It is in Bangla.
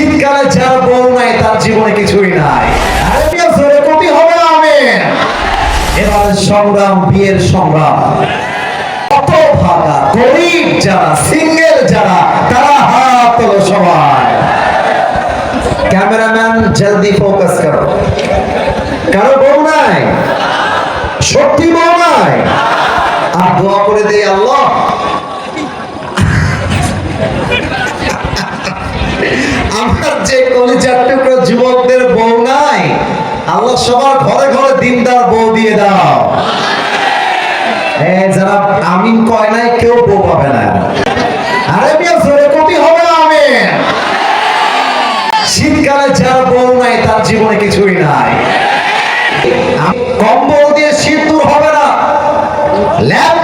শীতকালে যার বউ নাই তার জীবনে কিছুই নাই। আরে প্রিয় জোরে কোটি হবে আমিন। এবার সংগ্রাম, বিয়ের সংগ্রাম। কত ভাগা গরিব যারা, সিঙ্গেল যারা, তারা হাত তোলো সবাই। ক্যামেরাম্যান জলদি ফোকাস করো। কারো বউ নাই, সত্যি বউ নাই, আর দোয়া করে দেই আল্লাহ আমার যে কলিজার টুকরো যুবকদের বউ নাই, আল্লাহ সবার ঘরে ঘরে দিনদার বউ দিয়ে দাও। যারা আমিন কয় নাই কেউ বউ পাবে না। আরে মিয়া জোরে কোটি হবে আমিন। শীতকালে যার বউ নাই তার জীবনে কিছুই নাই। কম্বল দিয়ে শীত দূর হবে না, ল্যাপ